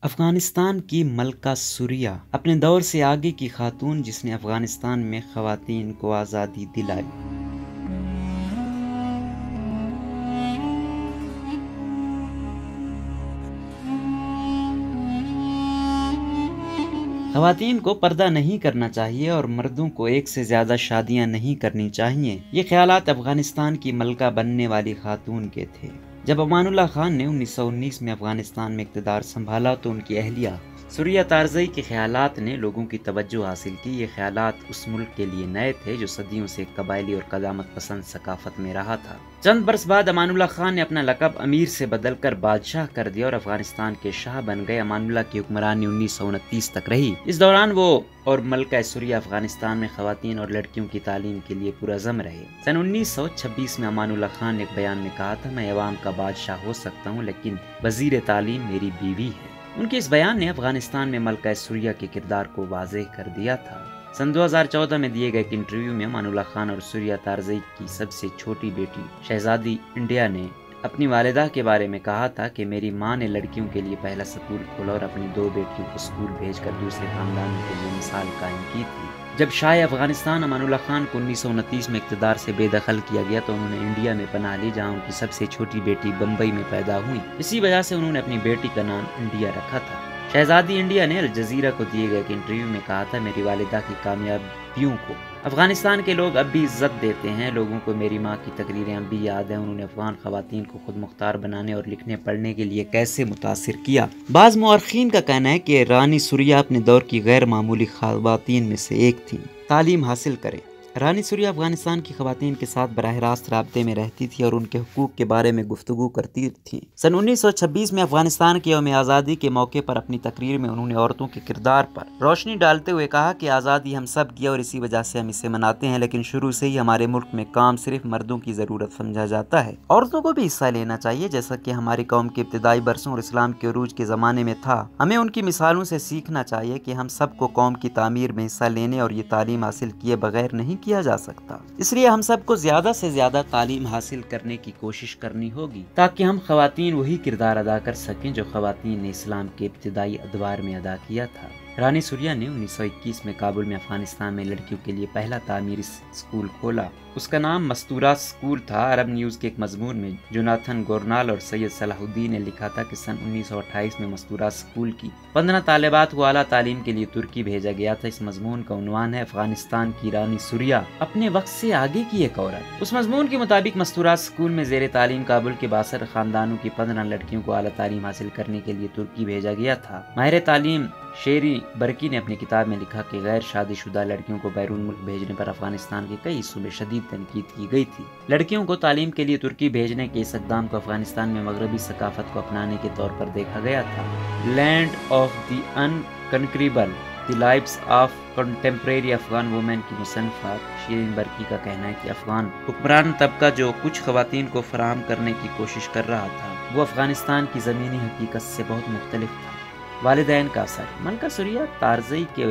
افغانستان کی ملکہ سوریہ اپنے دور سے آگے کی خاتون جس نے افغانستان میں خواتین کو آزادی دلائی۔ خواتین کو پردہ نہیں کرنا چاہیے اور مردوں کو ایک سے زیادہ شادیاں نہیں کرنی چاہیے، یہ خیالات افغانستان کی ملکہ بننے والی خاتون کے تھے۔ جب امان اللہ خان نے 1919 میں افغانستان میں اقتدار سنبھالا تو ان کی اہلیہ سوریہ تارزئی کے خیالات نے لوگوں کی توجہ حاصل کی۔ یہ خیالات اس ملک کے لیے نئے تھے جو صدیوں سے قبائلی اور قدامت پسند ثقافت میں رہا تھا۔ چند برس بعد امان اللہ خان نے اپنا لقب امیر سے بدل کر بادشاہ کر دیا اور افغانستان کے شاہ بن گئے۔ امان اللہ کی حکمرانی 1929 تک رہی۔ اس دوران وہ اور ملکہ سوریہ افغانستان میں خواتین اور لڑکیوں کی تعلیم کے لیے پرعزم رہے۔ سن 1926 میں امان اللہ خان نے ایک بیان میں کہا تھا، میں عوام کا بادشاہ ہو سکتا ہوں لیکن وزیر تعلیم میری بیوی ہے۔ ان کے اس بیان نے افغانستان میں ملکہ سوریہ کے کردار کو واضح کر دیا تھا۔ سن 2014 میں دیے گئے ایک انٹرویو میں امان اللہ خان اور سوریہ تارزئی کی سب سے چھوٹی بیٹی شہزادی انڈیا نے اپنی والدہ کے بارے میں کہا تھا کہ میری ماں نے لڑکیوں کے لیے پہلا سکول کھولا اور اپنی 2 بیٹیوں کو سکول بھیج کر دوسرے خاندانوں کے لیے مثال قائم کی تھی۔ جب شاہ افغانستان امان اللہ خان کو 1929 میں اقتدار سے بے دخل کیا گیا تو انہوں نے انڈیا میں پناہ لی، جہاں ان کی سب سے چھوٹی بیٹی بمبئی میں پیدا ہوئی۔ اسی وجہ سے انہوں نے اپنی بیٹی کا نام انڈیا رکھا تھا۔ شہزادی انڈیا نے الجزیرہ کو دیے گئے ایک انٹرویو میں کہا تھا، میری والدہ کی کامیابیوں کو افغانستان کے لوگ اب بھی عزت دیتے ہیں، لوگوں کو میری ماں کی تقریریں اب بھی یاد ہیں، انہوں نے افغان خواتین کو خود مختار بنانے اور لکھنے پڑھنے کے لیے کیسے متاثر کیا۔ بعض مورخین کا کہنا ہے کہ رانی سوریہ اپنے دور کی غیر معمولی خواتین میں سے ایک تھیں۔ تعلیم حاصل کریں۔ رانی سوریہ افغانستان کی خواتین کے ساتھ براہ راست رابطے میں رہتی تھی اور ان کے حقوق کے بارے میں گفتگو کرتی تھیں۔ سن 1926 میں افغانستان کے یوم آزادی کے موقع پر اپنی تقریر میں انہوں نے عورتوں کے کردار پر روشنی ڈالتے ہوئے کہا کہ آزادی ہم سب کی اور اسی وجہ سے ہم اسے مناتے ہیں، لیکن شروع سے ہی ہمارے ملک میں کام صرف مردوں کی ضرورت سمجھا جاتا ہے۔ عورتوں کو بھی حصہ لینا چاہیے جیسا کہ ہماری قوم کے ابتدائی برسوں اور اسلام کے عروج کے زمانے میں تھا۔ ہمیں ان کی مثالوں سے سیکھنا چاہیے کہ ہم سب کو قوم کی تعمیر میں حصہ لینے اور یہ تعلیم حاصل کیے بغیر نہیں کیا جا سکتا۔ اس لیے ہم سب کو زیادہ سے زیادہ تعلیم حاصل کرنے کی کوشش کرنی ہوگی تاکہ ہم خواتین وہی کردار ادا کر سکیں جو خواتین نے اسلام کے ابتدائی ادوار میں ادا کیا تھا۔ رانی سوریہ نے 1921 میں کابل میں افغانستان میں لڑکیوں کے لیے پہلا تعمیری اسکول کھولا۔ اس کا نام مستورات اسکول تھا۔ عرب نیوز کے ایک مضمون میں جوناتھن گورنال اور سید صلاح الدین نے لکھا تھا کہ سن 1928 میں مستورات اسکول کی 15 طالبات کو اعلیٰ تعلیم کے لیے ترکی بھیجا گیا تھا۔ اس مضمون کا عنوان ہے افغانستان کی رانی سوریہ اپنے وقت سے آگے کی ایک عورت۔ اس مضمون کے مطابق مستورات اسکول میں زیر تعلیم کابل کے بااثر خاندانوں کی 15 لڑکیوں کو اعلیٰ تعلیم حاصل کرنے کے لیے ترکی بھیجا گیا تھا۔ ماہر تعلیم شیری برکی نے اپنی کتاب میں لکھا کہ غیر شادی شدہ لڑکیوں کو بیرون ملک بھیجنے پر افغانستان کے کئی حصوں میں شدید تنقید کی گئی تھی۔ لڑکیوں کو تعلیم کے لیے ترکی بھیجنے کے اس اقدام کو افغانستان میں مغربی ثقافت کو اپنانے کے طور پر دیکھا گیا تھا۔ Land of the unconquerable, the lives of contemporary Afghan women کی مصنفہ شیرین برکی کا کہنا ہے کہ افغان حکمران طبقہ جو کچھ خواتین کو فراہم کرنے کی کوشش کر رہا تھا وہ افغانستان کی زمینی حقیقت سے بہت مختلف تھا۔ والدین کا اثر۔ ملکہ سوریہ تارزئی کے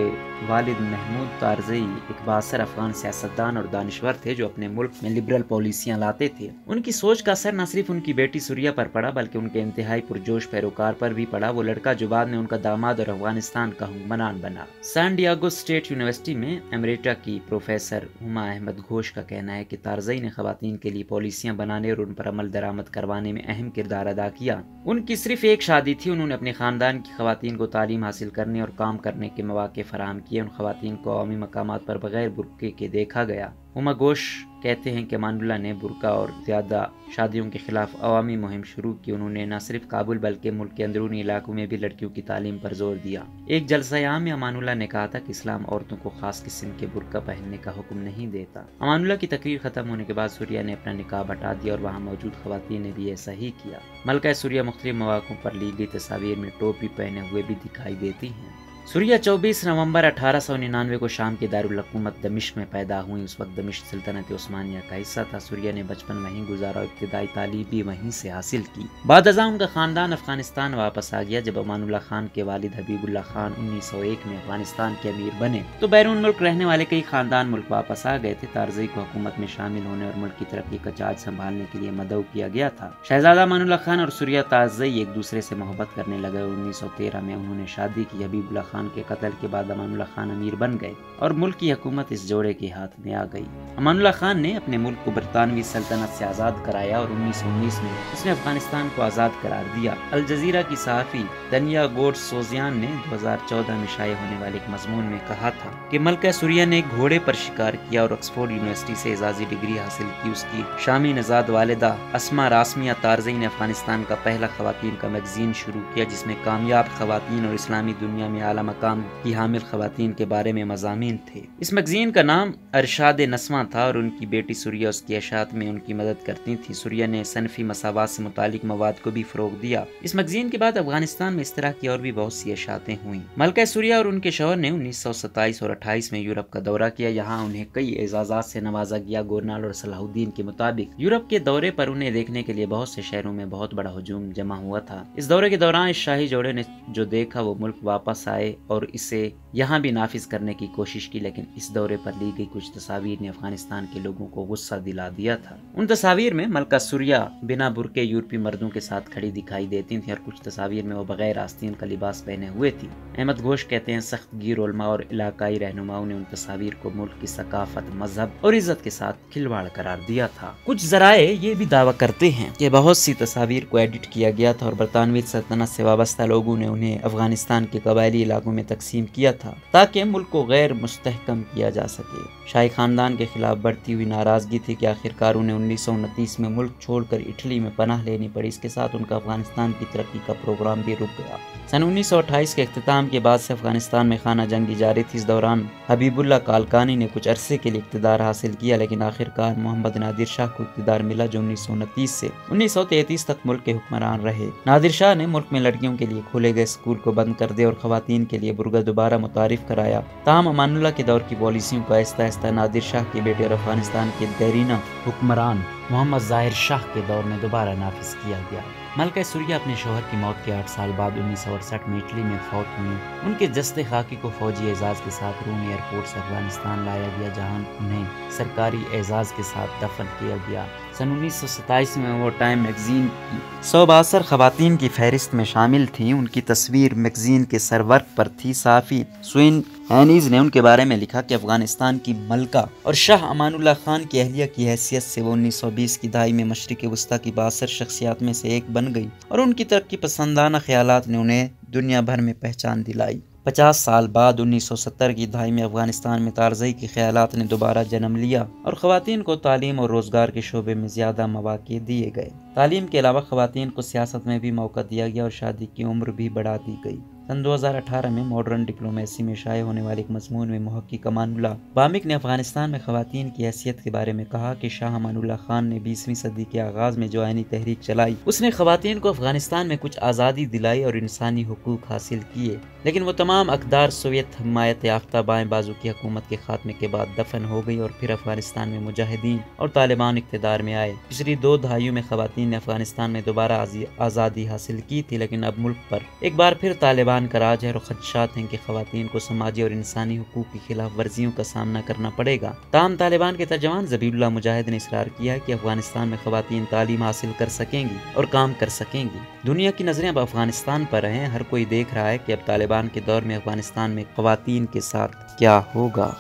والد محمود تارزئی ایک بااثر افغان سیاستدان اور دانشور تھے جو اپنے ملک میں لبرل پالیسیاں لاتے تھے۔ ان کی سوچ کا اثر نہ صرف ان کی بیٹی سوریہ پر پڑا بلکہ ان کے انتہائی پرجوش پیروکار پر بھی پڑا، وہ لڑکا جو بعد میں ان کا داماد اور افغانستان کا حکمران بنا۔ سان ڈیاگو اسٹیٹ یونیورسٹی میں امریٹا کی پروفیسر ہما احمد گھوش کا کہنا ہے کہ تارزئی نے خواتین کے لیے پالیسیاں بنانے اور ان پر عمل درآمد کروانے میں اہم کردار ادا کیا۔ ان کی صرف ایک شادی تھی، انہوں نے اپنے خاندان کی خواتین کو تعلیم حاصل کرنے اور کام کرنے کے مواقع فراہم کیے۔ ان خواتین کو عوامی مقامات پر بغیر برقعے کے دیکھا گیا۔ ہما گھوش کہتے ہیں کہ امان اللہ نے برقع اور زیادہ شادیوں کے خلاف عوامی مہم شروع کی۔ انہوں نے نہ صرف کابل بلکہ ملک کے اندرونی علاقوں میں بھی لڑکیوں کی تعلیم پر زور دیا۔ ایک جلسہ عام میں امان اللہ نے کہا تھا کہ اسلام عورتوں کو خاص قسم کے برقع پہننے کا حکم نہیں دیتا۔ امان اللہ کی تقریر ختم ہونے کے بعد سوریہ نے اپنا نقاب ہٹا دیا اور وہاں موجود خواتین نے بھی ایسا ہی کیا۔ ملکہ سوریہ مختلف مواقعوں پر لی گئی تصاویر میں ٹوپی پہنے ہوئے بھی دکھائی دیتی ہیں۔ سوریہ 24 نومبر 1899 کو شام کے دارالحکومت دمشق میں پیدا ہوئی۔ اس وقت دمشق سلطنت عثمانیہ کا حصہ تھا۔ سوریہ نے بچپن وہیں گزارا اور ابتدائی تعلیم بھی وہیں سے حاصل کی۔ بعد ازاں ان کا خاندان افغانستان واپس آ گیا۔ جب امان اللہ خان کے والد حبیب اللہ خان 1901 میں افغانستان کے امیر بنے تو بیرون ملک رہنے والے کئی خاندان ملک واپس آ گئے تھے۔ تارزئی کو حکومت میں شامل ہونے اور ملک کی ترقی کا چارج سنبھالنے کے لیے مدعو کیا گیا تھا۔ شہزادہ امان اللہ خان اور سوریہ تارزئی ایک دوسرے سے محبت کرنے لگے اور 1913 میں انہوں نے شادی کی۔ حبیب اللہ خان کے قتل کے بعد امان اللہ خان امیر بن گئے اور ملک کی حکومت اس جوڑے کے ہاتھ میں آ گئی۔ امان اللہ خان نے اپنے ملک کو برطانوی سلطنت سے آزاد کرایا اور 1919 میں اس نے افغانستان کو آزاد قرار دیا۔ الجزیرہ کی صحافی دنیا گوڈ سوزیان نے 2014 میں شائع ہونے والے ایک مضمون میں کہا تھا کہ ملکہ سوریہ نے گھوڑے پر شکار کیا اور آکسفورڈ یونیورسٹی سے اعزازی ڈگری حاصل کی۔ اس کی شامی نژاد والدہ اسما راسمیہ تارزئی نے افغانستان کا پہلا خواتین کا میگزین شروع کیا جس میں کامیاب خواتین اور اسلامی دنیا میں اعلیٰ مقام کی حامل خواتین کے بارے میں مضامین تھے۔ اس میگزین کا نام ارشاد نسواں تھا اور ان کی بیٹی سوریہ اس کی اشاعت میں ان کی مدد کرتی تھی۔ سوریہ نے صنفی مساوات سے متعلق مواد کو بھی فروغ دیا۔ اس میگزین کے بعد افغانستان میں اس طرح کی اور بھی بہت سی اشاعتیں ہوئیں۔ ملکہ سوریہ اور ان کے شوہر نے 1927 اور 28 میں یورپ کا دورہ کیا۔ یہاں انہیں کئی اعزازات سے نوازا گیا۔ گورنال اور صلاح الدین کے مطابق یورپ کے دورے پر انہیں دیکھنے کے لیے بہت سے شہروں میں بہت بڑا ہجوم جمع ہوا تھا۔ اس دورے کے دوران اس شاہی جوڑے نے جو دیکھا وہ ملک واپس آئے اور اسے یہاں بھی نافذ کرنے کی کوشش کی، لیکن اس دورے پر لی گئی کچھ تصاویر نے افغانستان کے لوگوں کو غصہ دلا دیا تھا۔ ان تصاویر میں ملکہ سوریہ بنا برقعے یورپی مردوں کے ساتھ کھڑی دکھائی دیتی تھیں اور کچھ تصاویر میں وہ بغیر آستین کا لباس پہنے ہوئے تھی۔ احمد گھوش کہتے ہیں سخت گیر علماء اور علاقائی رہنماؤں نے ان تصاویر کو ملک کی ثقافت، مذہب اور عزت کے ساتھ کھلواڑ قرار دیا تھا۔ کچھ ذرائع یہ بھی دعویٰ کرتے ہیں کہ بہت سی تصاویر کو ایڈٹ کیا گیا تھا اور برطانوی سلطنت سے وابستہ لوگوں نے انہیں افغانستان کے قبائلی علاقوں میں تقسیم کیا تھا تاکہ ملک کو غیر مستحکم کیا جا سکے۔ شاہی خاندان کے خلاف بڑھتی ہوئی ناراضگی تھی کہ آخرکار انہیں 1929 میں ملک چھوڑ کر اٹلی میں پناہ لینی پڑی۔ اس کے ساتھ ان کا افغانستان کی ترقی کا پروگرام بھی رک گیا۔ سن 1928 کے اختتام کے بعد سے افغانستان میں خانہ جنگی جاری تھی۔ اس دوران حبیب اللہ کالکانی نے کچھ عرصے کے لیے اقتدار حاصل کیا، لیکن آخرکار محمد نادر شاہ کو اقتدار ملا جو 1929 سے 1933 تک ملک کے حکمران رہے۔ نادر شاہ نے ملک میں لڑکیوں کے لیے کھولے گئے اسکول کو بند کر دیا اور خواتین کے لیے برقع دوبارہ متعارف کرایا۔ تاہم امان اللہ کے دور کی پالیسیوں کو آہستہ آہستہ نادر شاہ کے بیٹے اور افغانستان کے دیرینہ حکمران محمد ظاہر شاہ کے دور میں دوبارہ نافذ کیا گیا۔ ملکہ سوریہ اپنے شوہر کی موت کے 8 سال بعد 1968 میں اٹلی میں فوت ہوئی۔ ان کے جسد خاکی کو فوجی اعزاز کے ساتھ روم ایئرپورٹ سے افغانستان لایا گیا جہاں انہیں سرکاری اعزاز کے ساتھ دفن کیا گیا۔ سن 1927 میں وہ ٹائم میگزین کی 162 خواتین کی فہرست میں شامل تھیں۔ ان کی تصویر میگزین کے سرورق پر تھی۔ صحافی سوین ہینیز نے ان کے بارے میں لکھا کہ افغانستان کی ملکہ اور شاہ امان اللہ خان کی اہلیہ کی حیثیت سے وہ 1920 کی دہائی میں مشرق وسطیٰ کی بااثر شخصیات میں سے ایک بن گئی اور ان کی ترقی پسندانہ خیالات نے انہیں دنیا بھر میں پہچان دلائی۔ 50 سال بعد 1970 کی دہائی میں افغانستان میں تارزئی کے خیالات نے دوبارہ جنم لیا اور خواتین کو تعلیم اور روزگار کے شعبے میں زیادہ مواقع دیے گئے۔ تعلیم کے علاوہ خواتین کو سیاست میں بھی موقع دیا گیا اور شادی کی عمر بھی بڑھا دی گئی۔ سن 2018 میں ماڈرن ڈپلومیسی میں شائع ہونے والے ایک مضمون میں محقق امان اللہ بامک نے افغانستان میں خواتین کی حیثیت کے بارے میں کہا کہ شاہ امان اللہ خان نے 20ویں صدی کے آغاز میں جو آئینی تحریک چلائی اس نے خواتین کو افغانستان میں کچھ آزادی دلائی اور انسانی حقوق حاصل کیے، لیکن وہ تمام اقدار سوویت حمایت یافتہ بائیں بازو کی حکومت کے خاتمے کے بعد دفن ہو گئی اور پھر افغانستان میں مجاہدین اور طالبان اقتدار میں آئے۔ پچھلی 2 دہائیوں میں خواتین نے افغانستان میں دوبارہ آزادی حاصل کی تھی، لیکن اب ملک پر ایک بار پھر طالبان کا راج ہے اور خدشات ہیں کہ خواتین کو سماجی اور انسانی حقوق کی خلاف ورزیوں کا سامنا کرنا پڑے گا۔ تاہم طالبان کے ترجمان ذبیح اللہ مجاہد نے اصرار کیا ہے کہ افغانستان میں خواتین تعلیم حاصل کر سکیں گی اور کام کر سکیں گی۔ دنیا کی نظریں اب افغانستان پر ہیں۔ ہر کوئی دیکھ رہا ہے کہ اب طالبان کے دور میں افغانستان میں خواتین کے ساتھ کیا ہوگا۔